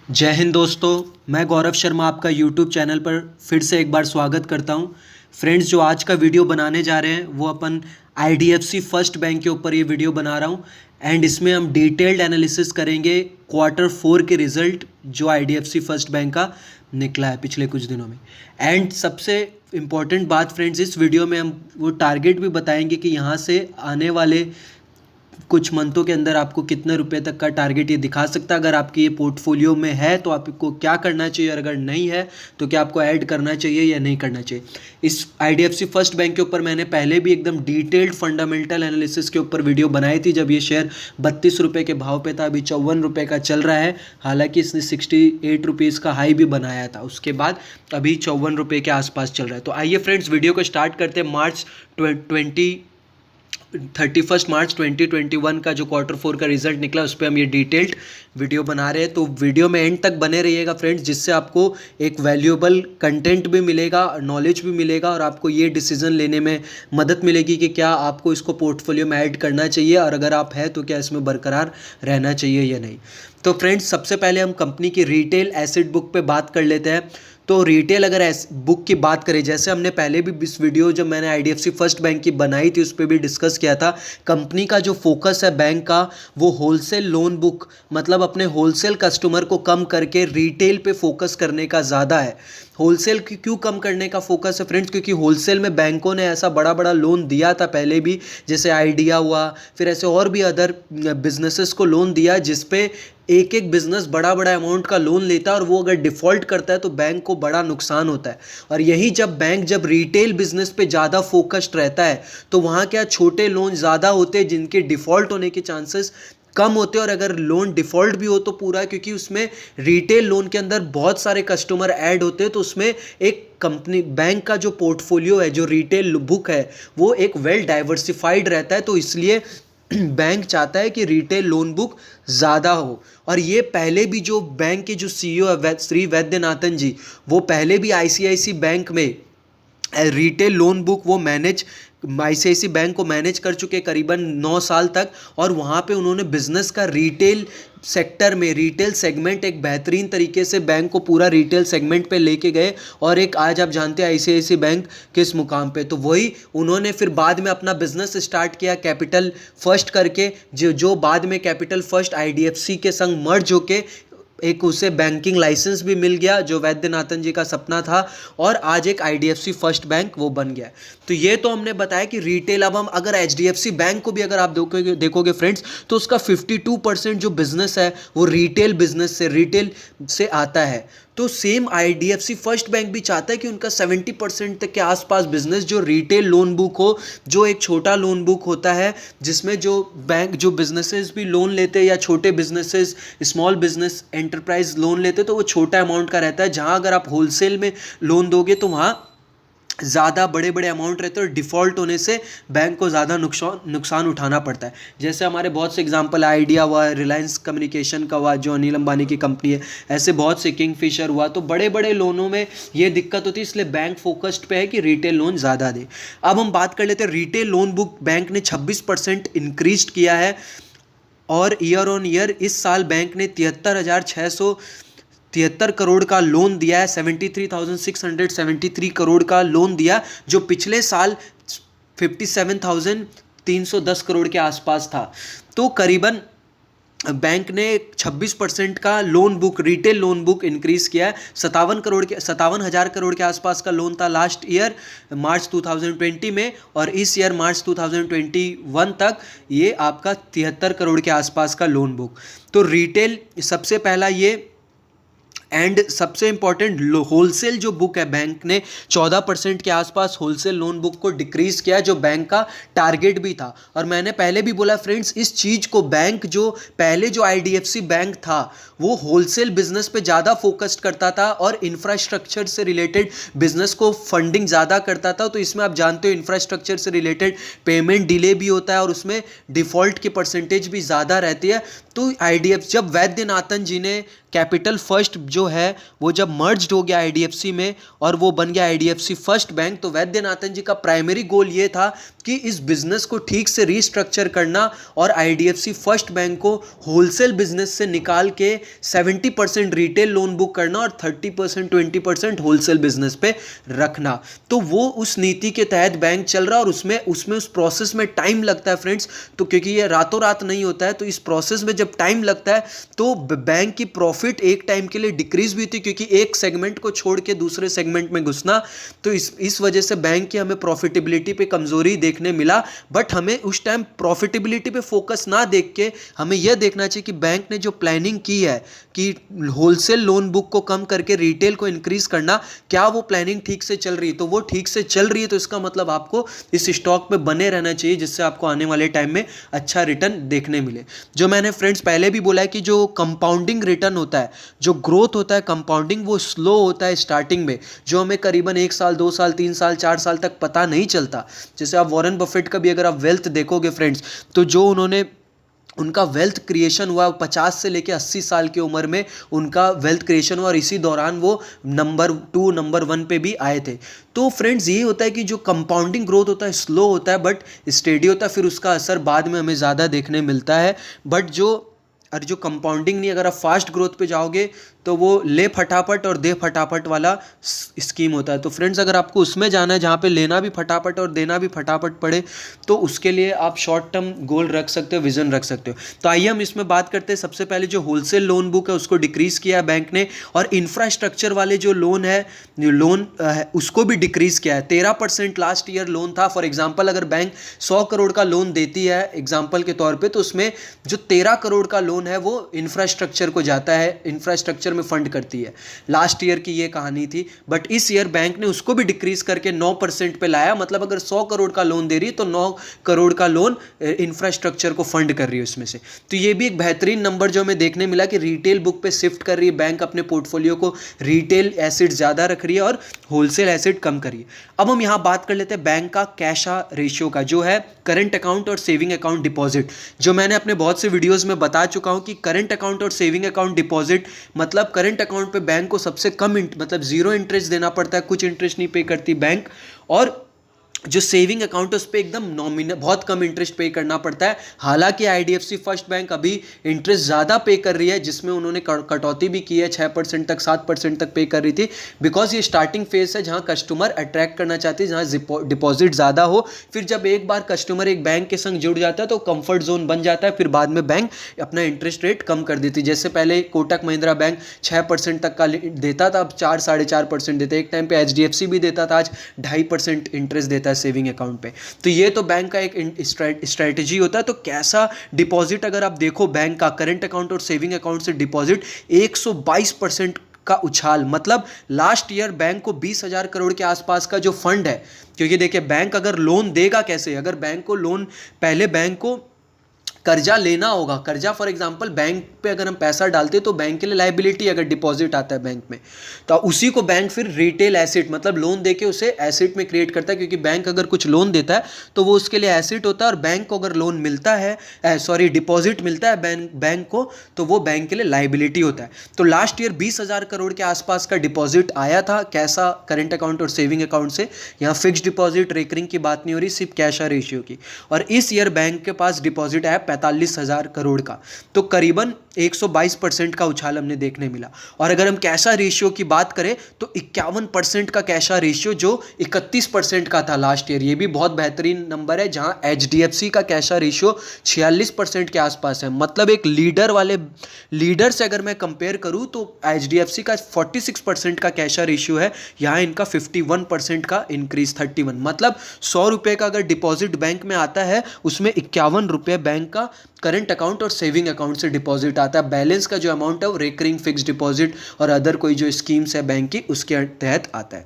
जय हिंद दोस्तों। मैं गौरव शर्मा आपका यूट्यूब चैनल पर फिर से एक बार स्वागत करता हूं। फ्रेंड्स, जो आज का वीडियो बनाने जा रहे हैं वो अपन आईडीएफसी फर्स्ट बैंक के ऊपर ये वीडियो बना रहा हूं एंड इसमें हम डिटेल्ड एनालिसिस करेंगे Q4 के रिजल्ट जो आईडीएफसी फर्स्ट बैंक का निकला है पिछले कुछ दिनों में। एंड सबसे इम्पॉर्टेंट बात फ्रेंड्स, इस वीडियो में हम वो टारगेट भी बताएंगे कि यहाँ से आने वाले कुछ मंथों के अंदर आपको कितने रुपए तक का टारगेट ये दिखा सकता है। अगर आपके ये पोर्टफोलियो में है तो आपको क्या करना चाहिए, और अगर नहीं है तो क्या आपको ऐड करना चाहिए या नहीं करना चाहिए। इस आईडीएफसी फर्स्ट बैंक के ऊपर मैंने पहले भी एकदम डिटेल्ड फंडामेंटल एनालिसिस के ऊपर वीडियो बनाई थी, जब ये शेयर 32 रुपये के भाव पे था। अभी 54 रुपये का चल रहा है, हालांकि इसने 68 रुपीज़ का हाई भी बनाया था, उसके बाद अभी 54 रुपये के आसपास चल रहा है। तो आइए फ्रेंड्स, वीडियो को स्टार्ट करते हैं। 31 मार्च 2021 का जो Q4 का रिजल्ट निकला उस पर हम ये डिटेल्ड वीडियो बना रहे हैं। तो वीडियो में एंड तक बने रहिएगा फ्रेंड्स, जिससे आपको एक वैल्यूएबल कंटेंट भी मिलेगा, नॉलेज भी मिलेगा, और आपको ये डिसीजन लेने में मदद मिलेगी कि क्या आपको इसको पोर्टफोलियो में ऐड करना चाहिए, और अगर आप है तो क्या इसमें बरकरार रहना चाहिए या नहीं। तो फ्रेंड्स, सबसे पहले हम कंपनी की रिटेल एसेट बुक पे बात कर लेते हैं। तो रिटेल अगर बुक की बात करें, जैसे हमने पहले भी इस वीडियो जब मैंने आईडीएफसी फर्स्ट बैंक की बनाई थी उस पर भी डिस्कस किया था, कंपनी का जो फोकस है बैंक का वो होलसेल लोन बुक, मतलब अपने होलसेल कस्टमर को कम करके रिटेल पे फोकस करने का ज़्यादा है। होलसेल क्यों कम करने का फोकस है फ्रेंड्स? क्योंकि होलसेल में बैंकों ने ऐसा बड़ा बड़ा लोन दिया था पहले भी, जैसे आइडिया हुआ, फिर ऐसे और भी अदर बिजनेसेस को लोन दिया, जिसपे एक एक बिजनेस बड़ा बड़ा अमाउंट का लोन लेता है और वो अगर डिफ़ॉल्ट करता है तो बैंक को बड़ा नुकसान होता है। और यही जब रिटेल बिजनेस पे ज़्यादा फोकस्ड रहता है तो वहाँ क्या छोटे लोन ज़्यादा होते हैं जिनके डिफ़ॉल्ट होने के चांसेस कम होते हैं, और अगर लोन डिफ़ॉल्ट भी हो तो पूरा, क्योंकि उसमें रिटेल लोन के अंदर बहुत सारे कस्टमर ऐड होते हैं, तो उसमें एक कंपनी बैंक का जो पोर्टफोलियो है, जो रिटेल बुक है, वो एक वेल डाइवर्सिफाइड रहता है। तो इसलिए बैंक चाहता है कि रिटेल लोन बुक ज़्यादा हो। और ये पहले भी जो बैंक के जो सीईओ है श्री वैद्यनाथन जी, वो पहले भी आईसीआईसी बैंक में रिटेल लोन बुक वो आईसीआईसी बैंक को मैनेज कर चुके करीबन 9 साल तक, और वहाँ पे उन्होंने बिजनेस का रिटेल सेक्टर में, रिटेल सेगमेंट एक बेहतरीन तरीके से बैंक को पूरा रिटेल सेगमेंट पे लेके गए, और एक आज आप जानते हैं आईसीआईसी बैंक किस मुकाम पे। तो वही उन्होंने फिर बाद में अपना बिजनेस स्टार्ट किया कैपिटल फर्स्ट करके, जो बाद में कैपिटल फर्स्ट आईडीएफसी के संग मर्ज होके एक उसे बैंकिंग लाइसेंस भी मिल गया, जो वैद्यनाथन जी का सपना था, और आज एक आईडीएफसी फर्स्ट बैंक वो बन गया। तो ये तो हमने बताया कि रिटेल। अब हम अगर एचडीएफसी बैंक को भी अगर आप देखोगे फ्रेंड्स, तो उसका 52% जो बिजनेस है वो रिटेल से आता है। तो सेम आईडीएफसी फर्स्ट बैंक भी चाहता है कि उनका 70% तक के आसपास बिजनेस जो रिटेल लोन बुक हो, जो एक छोटा लोन बुक होता है जिसमें जो बैंक जो बिजनेसेस भी लोन लेते हैं, या छोटे businesses small business enterprise loan लेते हैं, तो वो छोटा अमाउंट का रहता है। जहां अगर आप होलसेल में लोन दोगे तो वहाँ ज़्यादा बड़े बड़े अमाउंट रहते हैं, और डिफ़ॉल्ट होने से बैंक को ज़्यादा नुकसान उठाना पड़ता है। जैसे हमारे बहुत से एग्जांपल, आइडिया हुआ, रिलायंस कम्युनिकेशन का हुआ जो अनिल अंबानी की कंपनी है, ऐसे बहुत से, किंगफिशर हुआ। तो बड़े बड़े लोनों में ये दिक्कत होती है, इसलिए बैंक फोकस्ड पे है कि रिटेल लोन ज़्यादा दे। अब हम बात कर लेते हैं रिटेल लोन बुक बैंक ने 26% इंक्रीज किया है, और ईयर ऑन ईयर इस साल बैंक ने 73,673 करोड़ का लोन दिया है। 73,673 करोड़ का लोन दिया, जो पिछले साल 57,310 करोड़ के आसपास था। तो करीबन बैंक ने 26% का loan book, retail loan book increase किया है। 57,000 करोड़ के आसपास का लोन था लास्ट ईयर मार्च 2020 में, और इस ईयर मार्च 2021 तक ये आपका 73 करोड़ के आसपास का लोन बुक। तो रिटेल सबसे पहला ये, एंड सबसे इंपॉर्टेंट होलसेल जो बुक है, बैंक ने 14% के आसपास होलसेल लोन बुक को डिक्रीज किया, जो बैंक का टारगेट भी था। और मैंने पहले भी बोला फ्रेंड्स, इस चीज़ को बैंक जो पहले जो आईडीएफसी बैंक था वो होलसेल बिजनेस पे ज़्यादा फोकस्ड करता था, और इंफ्रास्ट्रक्चर से रिलेटेड बिजनेस को फंडिंग ज़्यादा करता था। तो इसमें आप जानते हो इंफ्रास्ट्रक्चर से रिलेटेड पेमेंट डिले भी होता है, और उसमें डिफ़ॉल्ट की परसेंटेज भी ज़्यादा रहती है। तो आईडीएफ जब वैद्यनाथन जी ने कैपिटल फर्स्ट जो जो है वो जब मर्ज्ड हो गया आईडीएफसी में और वो बन गया आईडीएफसी फर्स्ट बैंक, तो वैद्यनाथन जी का प्राइमरी गोल ये था कि इस बिजनेस को ठीक से रीस्ट्रक्चर करना और आईडीएफसी फर्स्ट बैंक को होलसेल बिजनेस से निकाल के 70% रिटेल लोन बुक करना और 30% 20% होलसेल बिजनेस पे रखना। तो वो उस नीति के तहत बैंक चल रहा और उसमें उस प्रोसेस में टाइम लगता है फ्रेंड्स। तो क्योंकि ये रातों रात नहीं होता है, तो इस प्रोसेस में जब टाइम लगता है तो बैंक की प्रॉफिट एक टाइम के लिए डिक्रीज भी थी, क्योंकि एक सेगमेंट को छोड़ के दूसरे सेगमेंट में घुसना, तो इस वजह से बैंक की हमें प्रॉफिटेबिलिटी पे कमजोरी देखने मिला। बट हमें उस टाइम प्रॉफिटेबिलिटी पे फोकस ना देख के हमें यह देखना चाहिए कि बैंक ने जो प्लानिंग की है कि होलसेल लोन बुक को कम करके रिटेल को इंक्रीज करना, क्या वो प्लानिंग ठीक से चल रही है? तो वो ठीक से चल रही है, तो इसका मतलब आपको इस स्टॉक पे बने रहना चाहिए, जिससे आपको आने वाले टाइम में अच्छा रिटर्न देखने मिले। जो मैंने फ्रेंड्स पहले भी बोला है कि जो कंपाउंडिंग रिटर्न होता है, जो ग्रोथ होता है कंपाउंडिंग, वो स्लो होता है स्टार्टिंग में, जो हमें करीबन 1 साल 2 साल 3 साल 4 साल तक पता नहीं चलता। जैसे आप वॉरेन बफेट का भी अगर आप वेल्थ देखोगे फ्रेंड्स, तो जो उनका वेल्थ क्रिएशन हुआ 50 से लेके 80 साल की उम्र में उनका वेल्थ क्रिएशन हुआ, और इसी दौरान वो नंबर 2 नंबर 1 पे भी आए थे। तो फ्रेंड्स ये होता है कि जो कंपाउंडिंग ग्रोथ होता है स्लो होता है बट स्टेडी होता है, फिर उसका असर बाद में हमें ज़्यादा देखने मिलता है। बट जो कंपाउंडिंग नहीं, अगर आप फास्ट ग्रोथ पे जाओगे तो वो ले फटाफट और दे फटाफट वाला स्कीम होता है। तो फ्रेंड्स अगर आपको उसमें जाना है जहाँ पे लेना भी फटाफट और देना भी फटाफट पड़े, तो उसके लिए आप शॉर्ट टर्म गोल रख सकते हो, विजन रख सकते हो। तो आइए हम इसमें बात करते हैं। सबसे पहले जो होलसेल लोन बुक है उसको डिक्रीज़ किया है बैंक ने, और इंफ्रास्ट्रक्चर वाले जो लोन है उसको भी डिक्रीज़ किया है। 13% लास्ट ईयर लोन था। फॉर एग्जाम्पल अगर बैंक 100 करोड़ का लोन देती है एग्जाम्पल के तौर पर, तो उसमें जो 13 करोड़ का लोन है वो इंफ्रास्ट्रक्चर को जाता है, इंफ्रास्ट्रक्चर में फंड करती है। लास्ट ईयर की ये कहानी थी। बट इस ईयर बैंक ने उसको भी डिक्रीज करके 9% पे लाया। मतलब अगर 100 करोड़ का लोन दे रही है तो 9 करोड़ का लोन इंफ्रास्ट्रक्चर को फंड कर रही है उसमें से। तो ये भी एक बेहतरीन नंबर जो हमें देखने मिला कि रिटेल बुक पे शिफ्ट कर रही है बैंक, अपने पोर्टफोलियो को रिटेल एसिड ज्यादा रख रही है और होलसेल एसिड कम कर रही है। अब हम यहां बात कर लेते हैं बैंक का कैशा रेशियो का, जो है करंट अकाउंट और सेविंग अकाउंट डिपॉजिट। जो मैंने अपने बहुत से वीडियोस में बता चुका हूं कि करंट अकाउंट और सेविंग अकाउंट डिपॉजिट, मतलब करंट अकाउंट पे बैंक को सबसे कम मतलब 0 इंटरेस्ट देना पड़ता है, कुछ इंटरेस्ट नहीं पे करती बैंक, और जो सेविंग अकाउंट है उस पर एकदम नॉमिनल बहुत कम इंटरेस्ट पे करना पड़ता है। हालांकि आईडीएफसी फर्स्ट बैंक अभी इंटरेस्ट ज़्यादा पे कर रही है, जिसमें उन्होंने कटौती भी की है, 6% तक 7% तक पे कर रही थी, बिकॉज ये स्टार्टिंग फेज है जहां कस्टमर अट्रैक्ट करना चाहती है, जहां डिपॉजिट ज़्यादा हो। फिर जब एक बार कस्टमर एक बैंक के संग जुड़ जाता है तो कंफर्ट जोन बन जाता है, फिर बाद में बैंक अपना इंटरेस्ट रेट कम कर देती है। जैसे पहले कोटक महिंद्रा बैंक 6% तक का देता था, अब 4-4.5% देता है। एक टाइम पे एचडीएफसी भी देता था, आज 2.5% इंटरेस्ट देता है सेविंग अकाउंट पे। तो ये तो बैंक का एक स्ट्रेटजी होता है। तो कैसा डिपॉजिट अगर आप देखो बैंक का करंट अकाउंट और सेविंग अकाउंट से डिपॉजिट 122% का उछाल, मतलब लास्ट ईयर बैंक को 20,000 करोड़ के आसपास का जो फंड है, क्योंकि देखिए बैंक अगर लोन देगा कैसे, अगर बैंक को लोन, पहले बैंक को कर्जा लेना होगा। कर्जा फॉर एग्जांपल बैंक पे अगर हम पैसा डालते हैं तो बैंक के लिए लाइबिलिटी, अगर डिपॉजिट आता है बैंक में तो उसी को बैंक फिर रिटेल एसेट, मतलब लोन देके उसे एसेट में क्रिएट करता है, क्योंकि बैंक अगर कुछ लोन देता है तो वो उसके लिए एसेट होता है, और बैंक को अगर लोन मिलता है डिपॉजिट मिलता है बैंक को, तो वो बैंक के लिए लाइबिलिटी होता है। तो लास्ट ईयर 20,000 करोड़ के आसपास का डिपॉजिट आया था कैसा करंट अकाउंट और सेविंग अकाउंट से। यहाँ फिक्स डिपॉजिट रेकरिंग की बात नहीं हो रही, सिर्फ कैशा रेशियो की। और इस ईयर बैंक के पास डिपॉजिट है 45,000 करोड़ का, तो करीबन 122% का उछाल हमने देखने मिला। और अगर हम कैशा रेशियो की बात करें तो 51% का कैशा रेशियो, जो 31% का था लास्ट ईयर। ये भी बहुत बेहतरीन नंबर है, जहां एचडीएफसी का कैशा रेशियो 46% के आसपास है। मतलब एक लीडर से अगर मैं कंपेयर करूं तो एचडीएफसी का 46% का कैशा रेशियो है, यहां इनका 51% का इंक्रीज 31। मतलब 100 रुपए का अगर डिपॉजिट बैंक में आता है, उसमें 51 रुपए बैंक का करंट अकाउंट और सेविंग अकाउंट से डिपॉजिट आता है। बैलेंस का जो अमाउंट है वो रिकरिंग फिक्स डिपॉजिट और अदर कोई जो स्कीम्स है बैंक की, उसके तहत आता है।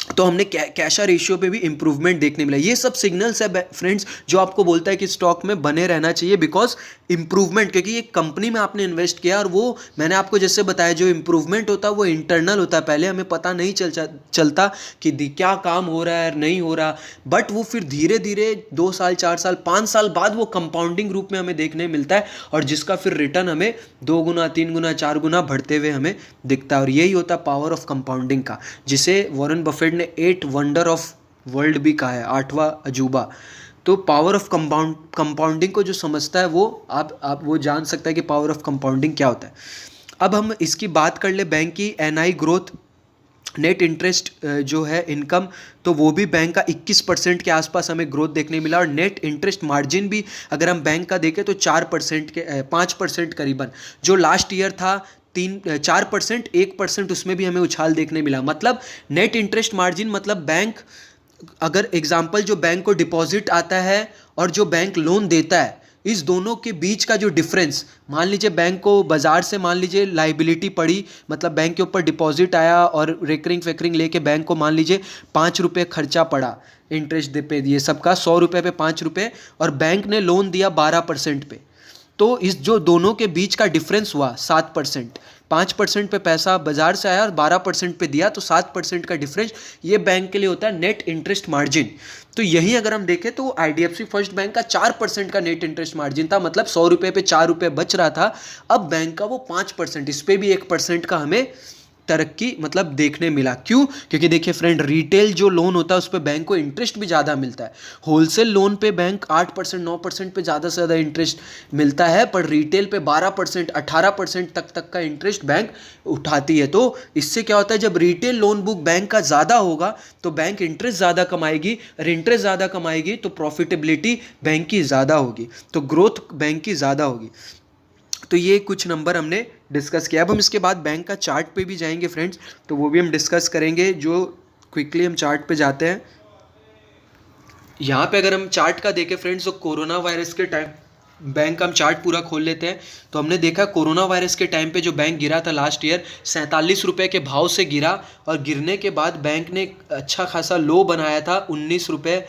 तो हमने कैशा रेशियो पे भी इंप्रूवमेंट देखने मिला। ये सब सिग्नल्स है फ्रेंड्स जो आपको बोलता है कि स्टॉक में बने रहना चाहिए, बिकॉज इंप्रूवमेंट, क्योंकि एक कंपनी में आपने इन्वेस्ट किया और वो मैंने आपको जैसे बताया जो इंप्रूवमेंट होता है वो इंटरनल होता है। पहले हमें पता नहीं चलता कि क्या काम हो रहा है नहीं हो रहा, बट वो फिर धीरे धीरे 2 साल 4 साल 5 साल बाद वो कंपाउंडिंग रूप में हमें देखने मिलता है, और जिसका फिर रिटर्न हमें 2 गुना 3 गुना 4 गुना बढ़ते हुए हमें दिखता है। और यही होता है पावर ऑफ कंपाउंडिंग का, जिसे वॉरेन बफेट ने 8 वंडर ऑफ वर्ल्ड भी कहा है, 8वां अजूबा। तो पावर ऑफ कंपाउंडिंग को जो समझता है वो आप वो जान सकता है कि पावर ऑफ कंपाउंडिंग क्या होता है। अब हम इसकी बात कर ले बैंक की एनआई ग्रोथ, नेट इंटरेस्ट जो है इनकम, तो वो भी बैंक का 21% के आसपास हमें ग्रोथ देखने मिला। और नेट इंटरेस्ट मार्जिन भी अगर हम बैंक का देखें तो 4% के 5% करीबन, जो लास्ट ईयर था 4%, 1% उसमें भी हमें उछाल देखने मिला। मतलब नेट इंटरेस्ट मार्जिन मतलब बैंक, अगर एग्जाम्पल जो बैंक को डिपॉजिट आता है और जो बैंक लोन देता है, इस दोनों के बीच का जो डिफरेंस, मान लीजिए बैंक को बाजार से मान लीजिए लाइबिलिटी पड़ी, मतलब बैंक के ऊपर डिपॉजिट आया और रेकरिंग फेकरिंग लेके बैंक को मान लीजिए 5 रुपये खर्चा पड़ा इंटरेस्ट पे, ये सबका 100 रुपये पे 5 रुपये, और बैंक ने लोन दिया 12% पे। तो इस जो दोनों के बीच का डिफरेंस हुआ 7%, 5% पे पैसा बाजार से आया और 12% पे दिया, तो 7% का डिफरेंस ये बैंक के लिए होता है नेट इंटरेस्ट मार्जिन। तो यही अगर हम देखें तो आईडीएफसी फर्स्ट बैंक का 4% का नेट इंटरेस्ट मार्जिन था, मतलब 100 रुपये पे 4 रुपये बच रहा था। अब बैंक का वो 5%, इस पर भी 1% का हमें तरक्की मतलब देखने मिला। क्यों? क्योंकि देखिए फ्रेंड, रिटेल जो लोन होता है उस पर बैंक को इंटरेस्ट भी ज़्यादा मिलता है। होलसेल लोन पे बैंक 8% 9% पे ज़्यादा से ज़्यादा इंटरेस्ट मिलता है, पर रिटेल पे 12% 18% तक का इंटरेस्ट बैंक उठाती है। तो इससे क्या होता है, जब रिटेल लोन बुक बैंक का ज़्यादा होगा तो बैंक इंटरेस्ट ज़्यादा कमाएगी, और इंटरेस्ट ज़्यादा कमाएगी तो प्रॉफिटेबिलिटी बैंक की ज़्यादा होगी, तो ग्रोथ बैंक की ज़्यादा होगी। तो ये कुछ नंबर हमने डिस्कस किया। अब हम इसके बाद बैंक का चार्ट पे भी जाएंगे फ्रेंड्स, तो वो भी हम डिस्कस करेंगे। जो क्विकली हम चार्ट पे जाते हैं, यहाँ पे अगर हम चार्ट का देखें फ्रेंड्स, तो कोरोना वायरस के टाइम बैंक का हम चार्ट पूरा खोल लेते हैं, तो हमने देखा कोरोना वायरस के टाइम पे जो बैंक गिरा था लास्ट ईयर 47 रुपये के भाव से गिरा, और गिरने के बाद बैंक ने अच्छा खासा लो बनाया था 19 रुपये,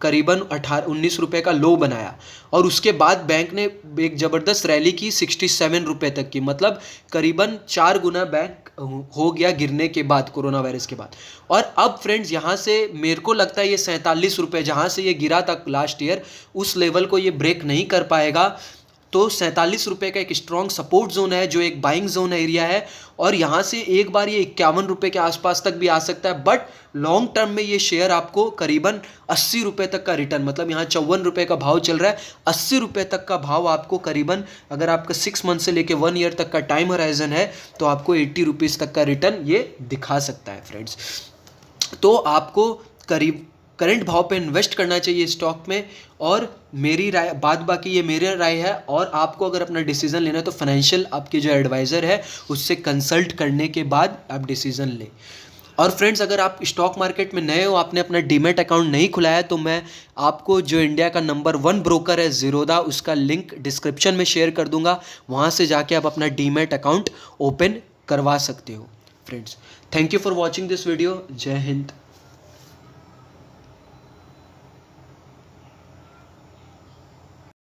करीबन 19 रुपये का लो बनाया। और उसके बाद बैंक ने एक ज़बरदस्त रैली की 67 रुपये तक की, मतलब करीबन 4 गुना बैंक हो गया गिरने के बाद, कोरोना वायरस के बाद। और अब फ्रेंड्स यहाँ से मेरे को लगता है ये 47 रुपये जहाँ से ये गिरा था लास्ट ईयर, उस लेवल को ये ब्रेक नहीं कर पाएगा। तो 47 रुपये का एक स्ट्रॉन्ग सपोर्ट जोन है, जो एक बाइंग जोन एरिया है, और यहाँ से एक बार ये 51 रुपये के आसपास तक भी आ सकता है। बट लॉन्ग टर्म में ये शेयर आपको करीबन 80 रुपये तक का रिटर्न, मतलब यहाँ 54 रुपये का भाव चल रहा है, 80 रुपये तक का भाव आपको करीबन, अगर आपका 6 मंथ से लेके 1 ईयर तक का टाइम हॉराइजन है, तो आपको 80 रुपीज़ तक का रिटर्न ये दिखा सकता है फ्रेंड्स। तो आपको करीब करंट भाव पे इन्वेस्ट करना चाहिए स्टॉक में। और मेरी राय, बाद बाकी ये मेरी राय है, और आपको अगर अपना डिसीजन लेना है तो फाइनेंशियल आपके जो एडवाइज़र है उससे कंसल्ट करने के बाद आप डिसीजन लें। और फ्रेंड्स, अगर आप स्टॉक मार्केट में नए हो, आपने अपना डीमैट अकाउंट नहीं खुलाया, तो मैं आपको जो इंडिया का नंबर 1 ब्रोकर है ज़ीरोधा, उसका लिंक डिस्क्रिप्शन में शेयर कर दूंगा, वहाँ से जाके आप अपना डीमैट अकाउंट ओपन करवा सकते हो friends. Thank you for watching this video. जय हिंद।